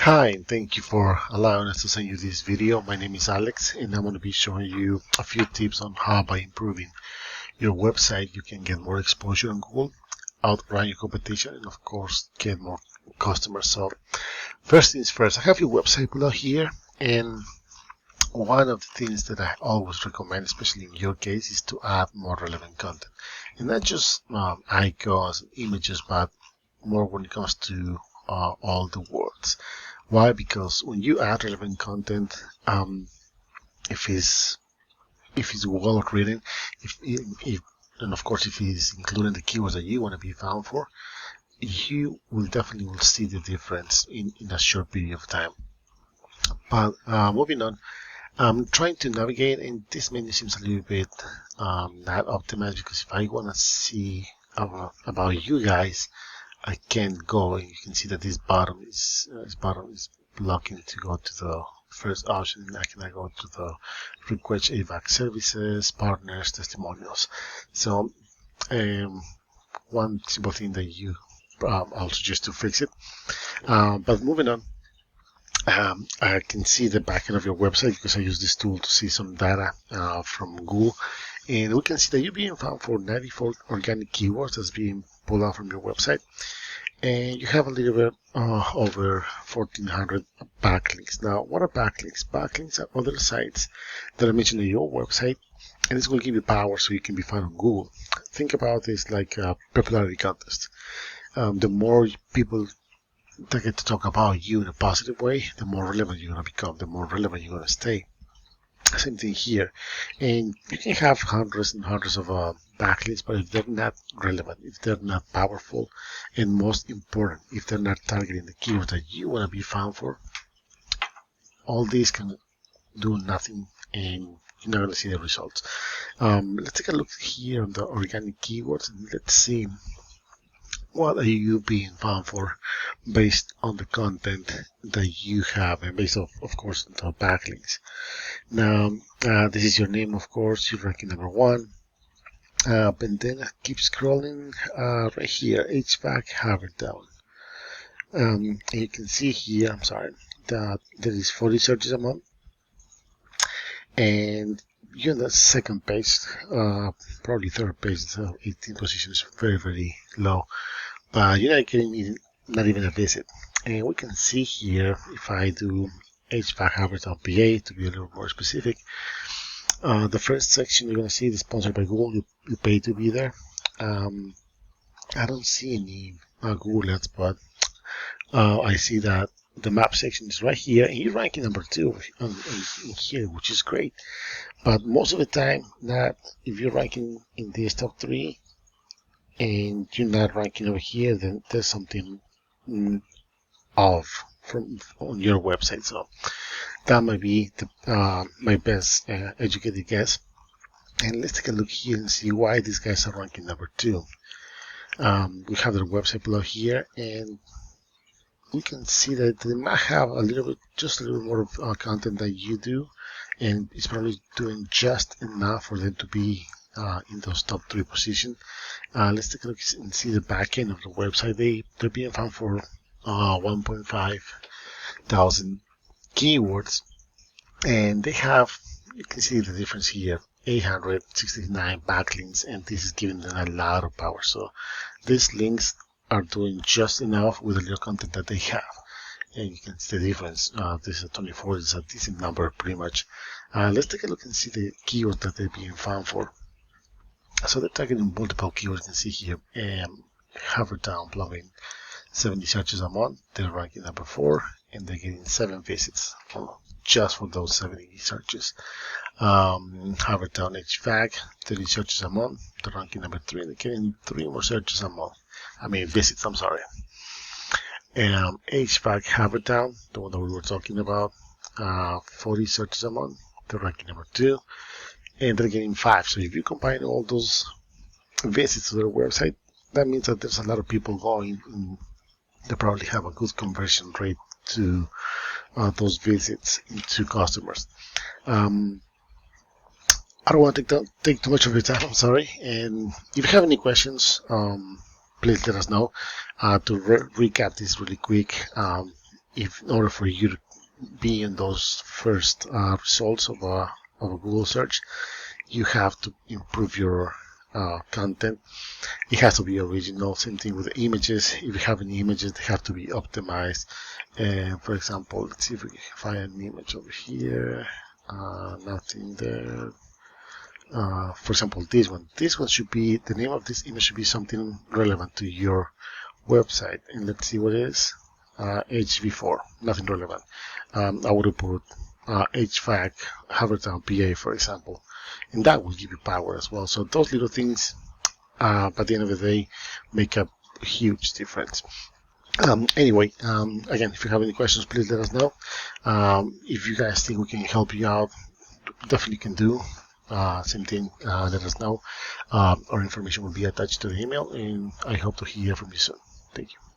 Hi, and thank you for allowing us to send you this video. My name is Alex, and I'm going to be showing you a few tips on how by improving your website you can get more exposure on Google, outrun your competition, and of course get more customers. So first things first, I have your website below here, and one of the things that I always recommend, especially in your case, is to add more relevant content. And not just icons, images, but more when it comes to all the words. Why? Because when you add relevant content, if it's well written, if and of course if it's including the keywords that you want to be found for, you will definitely see the difference in a short period of time. But moving on, I'm trying to navigate, and this menu seems a little bit not optimized because if I want to see about you guys, I can go, and you can see that this bottom is blocking to go to the first option. I cannot go to the request AVAC services, partners, testimonials. So one simple thing that you I'll suggest to fix it. But moving on, I can see the backend of your website because I use this tool to see some data from Google, and we can see that you're being found for 94 organic keywords that's being pulled out from your website, and you have a little bit over 1,400 backlinks. Now, what are backlinks? Backlinks are other sites that are mentioned on your website, and this will give you power so you can be found on Google. Think about this like a popularity contest. The more people that get to talk about you in a positive way, the more relevant you're going to become, the more relevant you're going to stay. Same thing here. And you can have hundreds and hundreds of backlinks, but if they're not relevant, if they're not powerful, and most important, if they're not targeting the keyword that you want to be found for, all these can do nothing and you're not going to see the results. Let's take a look here on the organic keywords and let's see what are you being found for based on the content that you have and based of course the backlinks. Now this is your name, of course, you're ranking number 1, and then I keep scrolling right here, HVAC Havertown. And you can see here, I'm sorry, that there is 40 searches a month, and you're on the second page, probably third page, so 18 positions, very, very low. But you're not getting not even a visit. And we can see here, if I do HVAC Havertown PA to be a little more specific, the first section you're going to see is sponsored by Google. You pay to be there. I don't see any Google ads, but I see that the map section is right here, and you're ranking number 2 in here, which is great. But most of the time, not if you're ranking in this top 3 and you're not ranking over here, then there's something off on your website. So that might be my best educated guess. And let's take a look here and see why these guys are ranking number 2. We have their website below here, and we can see that they might have just a little more of content than you do, and it's probably doing just enough for them to be in those top 3 positions. Let's take a look and see the back end of the website. They're being found for 1.5 thousand keywords, and they have, you can see the difference here, 869 backlinks, and this is giving them a lot of power. So these links are doing just enough with the little content that they have, and you can see the difference. This is 24, is a decent number pretty much. Let's take a look and see the keywords that they're being found for. So they're targeting multiple keywords. You can see here, Havertown plumbing, 70 searches a month. They're ranking number 4, and they're getting 7 visits just for those 70 searches. Havertown HVAC, 30 searches a month. They're ranking number 3, and they're getting 3 more searches a month. Visits, I'm sorry. HVAC Havertown, the one that we were talking about, 40 searches a month. They're ranking number 2, and they're getting 5. So if you combine all those visits to their website, that means that there's a lot of people going, and they probably have a good conversion rate to those visits into customers. I don't want to take too much of your time, I'm sorry. And if you have any questions, please let us know. To recap this really quick, if in order for you to be in those first results of a Google search, you have to improve your content. It has to be original. Same thing with the images. If you have any images, they have to be optimized. For example, let's see if we can find an image over here. Nothing there. For example, this one. This one should be, the name of this image should be something relevant to your website. And let's see what it is. HV4, nothing relevant. I would have put HVAC, Havertown, PA, for example. And that will give you power as well. So those little things, at the end of the day, make a huge difference. Anyway, again, if you have any questions, please let us know. If you guys think we can help you out, definitely can do. Same thing, let us know. Our information will be attached to the email, and I hope to hear from you soon. Thank you.